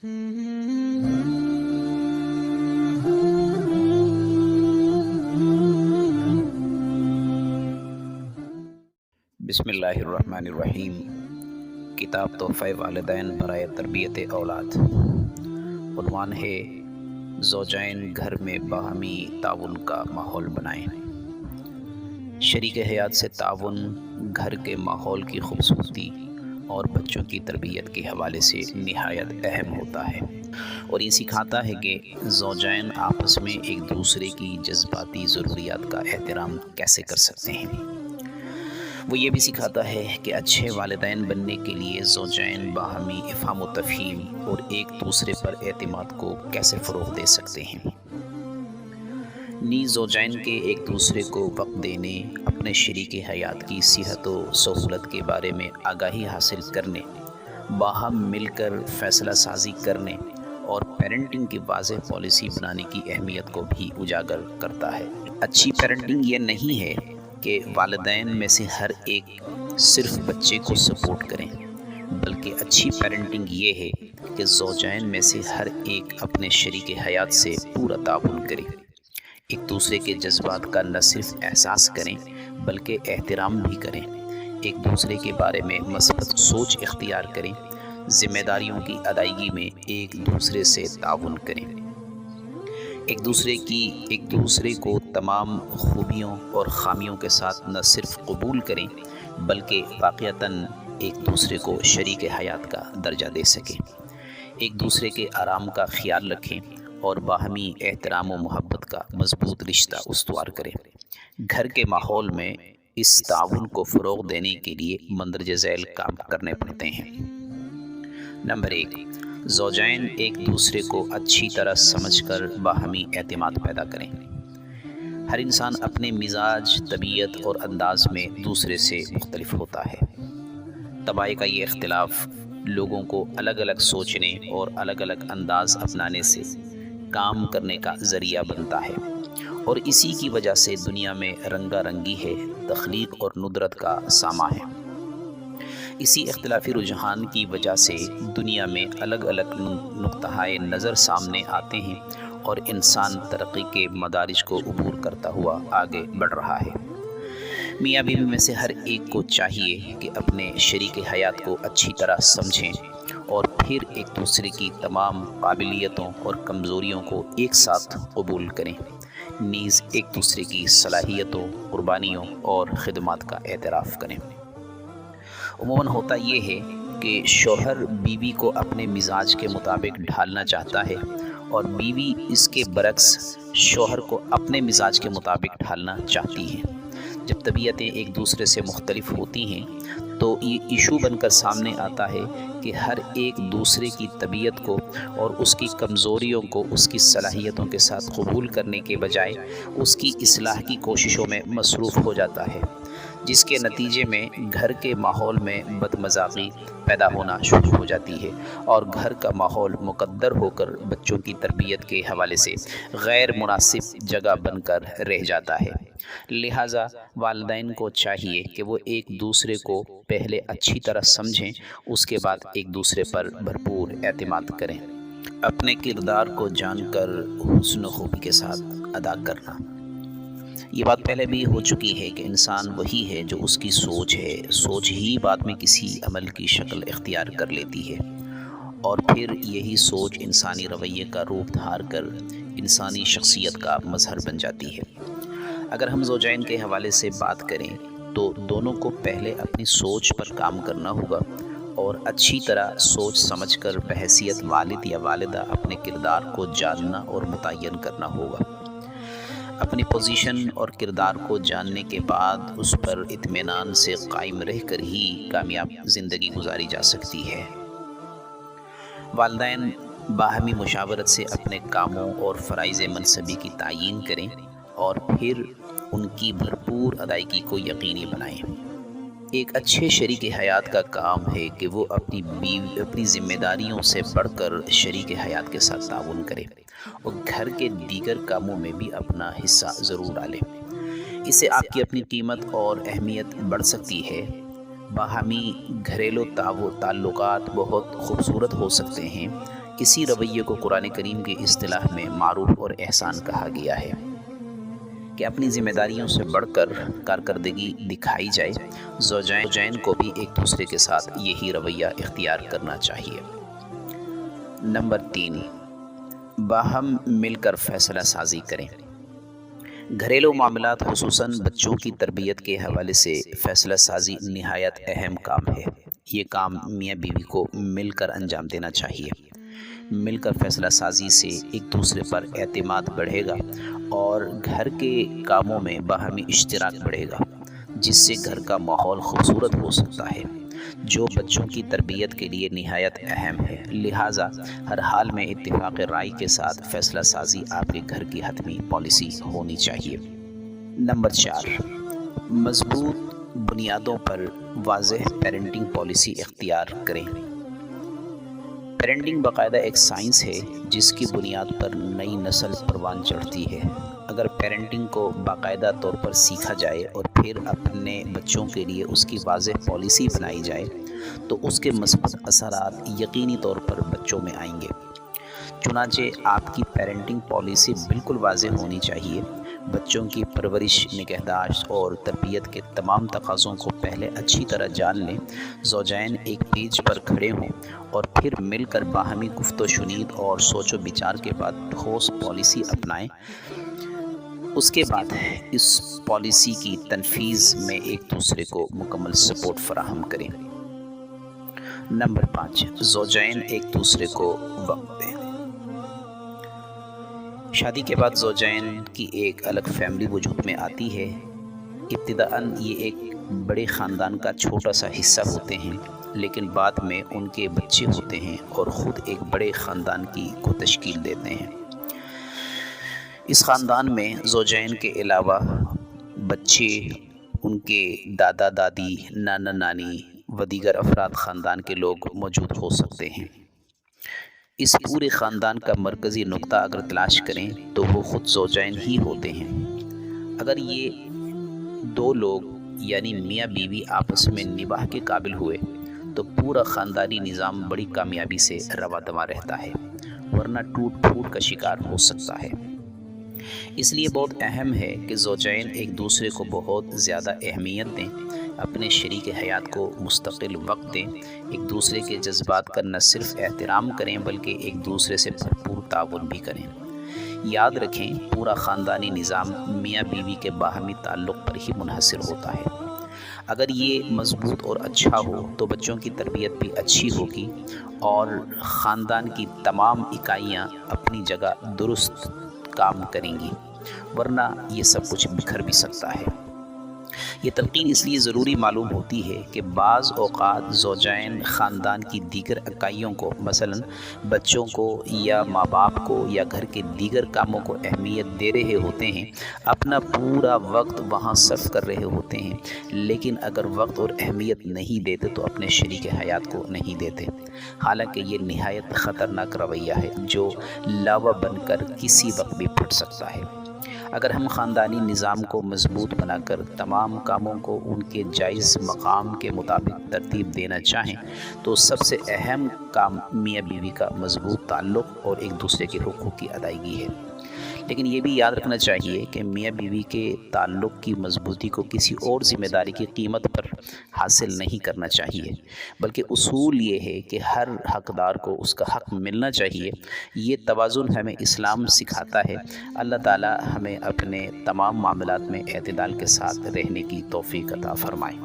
بسم اللہ الرحمن الرحیم۔ کتاب تحفہ والدین برائے تربیت اولاد۔ عنوان ہے زوجین گھر میں باہمی تعاون کا ماحول بنائیں۔ شریک حیات سے تعاون گھر کے ماحول کی خوبصورتی اور بچوں کی تربیت کے حوالے سے نہایت اہم ہوتا ہے، اور یہ سکھاتا ہے کہ زوجین آپس میں ایک دوسرے کی جذباتی ضروریات کا احترام کیسے کر سکتے ہیں۔ وہ یہ بھی سکھاتا ہے کہ اچھے والدین بننے کے لیے زوجین باہمی افہام و تفہیم اور ایک دوسرے پر اعتماد کو کیسے فروغ دے سکتے ہیں۔ نیز زوجین کے ایک دوسرے کو وقت دینے، اپنے شریک حیات کی صحت و سہولت کے بارے میں آگاہی حاصل کرنے، باہم مل کر فیصلہ سازی کرنے اور پیرنٹنگ کی واضح پالیسی بنانے کی اہمیت کو بھی اجاگر کرتا ہے۔ اچھی پیرنٹنگ یہ نہیں ہے کہ والدین میں سے ہر ایک صرف بچے کو سپورٹ کریں، بلکہ اچھی پیرنٹنگ یہ ہے کہ زوجین میں سے ہر ایک اپنے شریک حیات سے پورا تعاون کرے، ایک دوسرے کے جذبات کا نہ صرف احساس کریں بلکہ احترام بھی کریں، ایک دوسرے کے بارے میں مثبت سوچ اختیار کریں، ذمہ داریوں کی ادائیگی میں ایک دوسرے سے تعاون کریں، ایک دوسرے کو تمام خوبیوں اور خامیوں کے ساتھ نہ صرف قبول کریں بلکہ واقعتاً ایک دوسرے کو شریک حیات کا درجہ دے سکیں، ایک دوسرے کے آرام کا خیال رکھیں اور باہمی احترام و محبت کا مضبوط رشتہ استوار کریں۔ گھر کے ماحول میں اس تعاون کو فروغ دینے کے لیے مندرجہ ذیل کام کرنے پڑتے ہیں۔ نمبر 1، زوجین ایک دوسرے کو اچھی طرح سمجھ کر باہمی اعتماد پیدا کریں۔ ہر انسان اپنے مزاج، طبیعت اور انداز میں دوسرے سے مختلف ہوتا ہے۔ طباع کا یہ اختلاف لوگوں کو الگ الگ سوچنے اور الگ الگ انداز اپنانے سے کام کرنے کا ذریعہ بنتا ہے، اور اسی کی وجہ سے دنیا میں رنگا رنگی ہے، تخلیق اور ندرت کا ساماں ہے۔ اسی اختلافی رجحان کی وجہ سے دنیا میں الگ الگ نقطۂ نظر سامنے آتے ہیں اور انسان ترقی کے مدارج کو عبور کرتا ہوا آگے بڑھ رہا ہے۔ میاں بیوی میں سے ہر ایک کو چاہیے کہ اپنے شریک حیات کو اچھی طرح سمجھیں اور پھر ایک دوسرے کی تمام قابلیتوں اور کمزوریوں کو ایک ساتھ قبول کریں، نیز ایک دوسرے کی صلاحیتوں، قربانیوں اور خدمات کا اعتراف کریں۔ عموماً ہوتا یہ ہے کہ شوہر بیوی کو اپنے مزاج کے مطابق ڈھالنا چاہتا ہے اور بیوی اس کے برعکس شوہر کو اپنے مزاج کے مطابق ڈھالنا چاہتی ہے۔ جب طبیعتیں ایک دوسرے سے مختلف ہوتی ہیں تو یہ ایشو بن کر سامنے آتا ہے کہ ہر ایک دوسرے کی طبیعت کو اور اس کی کمزوریوں کو اس کی صلاحیتوں کے ساتھ قبول کرنے کے بجائے اس کی اصلاح کی کوششوں میں مصروف ہو جاتا ہے، جس کے نتیجے میں گھر کے ماحول میں بدمزاجی پیدا ہونا شروع ہو جاتی ہے اور گھر کا ماحول مقدر ہو کر بچوں کی تربیت کے حوالے سے غیر مناسب جگہ بن کر رہ جاتا ہے۔ لہٰذا والدین کو چاہیے کہ وہ ایک دوسرے کو پہلے اچھی طرح سمجھیں، اس کے بعد ایک دوسرے پر بھرپور اعتماد کریں۔ اپنے کردار کو جان کر حسن و خوبی کے ساتھ ادا کرنا۔ یہ بات پہلے بھی ہو چکی ہے کہ انسان وہی ہے جو اس کی سوچ ہے، سوچ ہی بعد میں کسی عمل کی شکل اختیار کر لیتی ہے، اور پھر یہی سوچ انسانی رویے کا روپ دھار کر انسانی شخصیت کا مظہر بن جاتی ہے۔ اگر ہم زوجین کے حوالے سے بات کریں تو دونوں کو پہلے اپنی سوچ پر کام کرنا ہوگا اور اچھی طرح سوچ سمجھ کر بحیثیت والد یا والدہ اپنے کردار کو جاننا اور متعین کرنا ہوگا۔ اپنی پوزیشن اور کردار کو جاننے کے بعد اس پر اطمینان سے قائم رہ کر ہی کامیاب زندگی گزاری جا سکتی ہے۔ والدین باہمی مشاورت سے اپنے کاموں اور فرائض منصبی کی تعیین کریں اور پھر ان کی بھرپور ادائیگی کو یقینی بنائیں۔ ایک اچھے شریک حیات کا کام ہے کہ وہ اپنی ذمہ داریوں سے بڑھ کر شریک حیات کے ساتھ تعاون کرے اور گھر کے دیگر کاموں میں بھی اپنا حصہ ضرور ڈالے۔ اس سے آپ کی اپنی قیمت اور اہمیت بڑھ سکتی ہے۔ باہمی گھریلو تعلقات بہت خوبصورت ہو سکتے ہیں اسی رویے کو قرآن کریم کی اصطلاح میں معروف اور احسان کہا گیا ہے کہ اپنی ذمہ داریوں سے بڑھ کر کارکردگی دکھائی جائے۔ زوجین کو بھی ایک دوسرے کے ساتھ یہی رویہ اختیار کرنا چاہیے۔ نمبر 3، باہم مل کر فیصلہ سازی کریں۔ گھریلو معاملات خصوصاً بچوں کی تربیت کے حوالے سے فیصلہ سازی نہایت اہم کام ہے۔ یہ کام میاں بیوی کو مل کر انجام دینا چاہیے۔ مل کر فیصلہ سازی سے ایک دوسرے پر اعتماد بڑھے گا اور گھر کے کاموں میں باہمی اشتراک بڑھے گا، جس سے گھر کا ماحول خوبصورت ہو سکتا ہے، جو بچوں کی تربیت کے لیے نہایت اہم ہے۔ لہٰذا ہر حال میں اتفاق رائے کے ساتھ فیصلہ سازی آپ کے گھر کی حتمی پالیسی ہونی چاہیے۔ نمبر 4، مضبوط بنیادوں پر واضح پیرنٹنگ پالیسی اختیار کریں۔ پیرنٹنگ باقاعدہ ایک سائنس ہے جس کی بنیاد پر نئی نسل پروان چڑھتی ہے۔ اگر پیرنٹنگ کو باقاعدہ طور پر سیکھا جائے اور پھر اپنے بچوں کے لیے اس کی واضح پالیسی بنائی جائے تو اس کے مثبت اثرات یقینی طور پر بچوں میں آئیں گے۔ چنانچہ آپ کی پیرنٹنگ پالیسی بالکل واضح ہونی چاہیے۔ بچوں کی پرورش، نگہداشت اور تربیت کے تمام تقاضوں کو پہلے اچھی طرح جان لیں۔ زوجین ایک پیج پر کھڑے ہوں اور پھر مل کر باہمی گفت و شنید اور سوچ و بچار کے بعد ٹھوس پالیسی اپنائیں۔ اس کے بعد اس پالیسی کی تنفیذ میں ایک دوسرے کو مکمل سپورٹ فراہم کریں۔ نمبر 5، زوجین ایک دوسرے کو وقت دیں۔ شادی کے بعد زوجین کی ایک الگ فیملی وجود میں آتی ہے۔ ابتداً یہ ایک بڑے خاندان کا چھوٹا سا حصہ ہوتے ہیں، لیکن بعد میں ان کے بچے ہوتے ہیں اور خود ایک بڑے خاندان کو تشکیل دیتے ہیں۔ اس خاندان میں زوجین کے علاوہ بچے، ان کے دادا دادی، نانا نانی و دیگر افراد خاندان کے لوگ موجود ہو سکتے ہیں۔ اس پورے خاندان کا مرکزی نقطہ اگر تلاش کریں تو وہ خود زوجین ہی ہوتے ہیں۔ اگر یہ دو لوگ یعنی میاں بیوی آپس میں نباہ کے قابل ہوئے تو پورا خاندانی نظام بڑی کامیابی سے رواں دواں رہتا ہے، ورنہ ٹوٹ پھوٹ کا شکار ہو سکتا ہے۔ اس لیے بہت اہم ہے کہ زوجین ایک دوسرے کو بہت زیادہ اہمیت دیں، اپنے شریک حیات کو مستقل وقت دیں، ایک دوسرے کے جذبات کا نہ صرف احترام کریں بلکہ ایک دوسرے سے بھرپور تعاون بھی کریں۔ یاد رکھیں، پورا خاندانی نظام میاں بیوی کے باہمی تعلق پر ہی منحصر ہوتا ہے۔ اگر یہ مضبوط اور اچھا ہو تو بچوں کی تربیت بھی اچھی ہوگی اور خاندان کی تمام اکائیاں اپنی جگہ درست کام کریں گی، ورنہ یہ سب کچھ بکھر بھی سکتا ہے۔ یہ تلقین اس لیے ضروری معلوم ہوتی ہے کہ بعض اوقات زوجین خاندان کی دیگر اکائیوں کو، مثلا بچوں کو یا ماں باپ کو یا گھر کے دیگر کاموں کو اہمیت دے رہے ہوتے ہیں، اپنا پورا وقت وہاں صرف کر رہے ہوتے ہیں، لیکن اگر وقت اور اہمیت نہیں دیتے تو اپنے شریک حیات کو نہیں دیتے۔ حالانکہ یہ نہایت خطرناک رویہ ہے جو لاوا بن کر کسی وقت بھی پھٹ سکتا ہے۔ اگر ہم خاندانی نظام کو مضبوط بنا کر تمام کاموں کو ان کے جائز مقام کے مطابق ترتیب دینا چاہیں تو سب سے اہم کام میاں بیوی کا مضبوط تعلق اور ایک دوسرے کے حقوق کی ادائیگی ہے۔ لیکن یہ بھی یاد رکھنا چاہیے کہ میاں بیوی کے تعلق کی مضبوطی کو کسی اور ذمہ داری کی قیمت پر حاصل نہیں کرنا چاہیے، بلکہ اصول یہ ہے کہ ہر حقدار کو اس کا حق ملنا چاہیے۔ یہ توازن ہمیں اسلام سکھاتا ہے۔ اللہ تعالی ہمیں اپنے تمام معاملات میں اعتدال کے ساتھ رہنے کی توفیق عطا فرمائے۔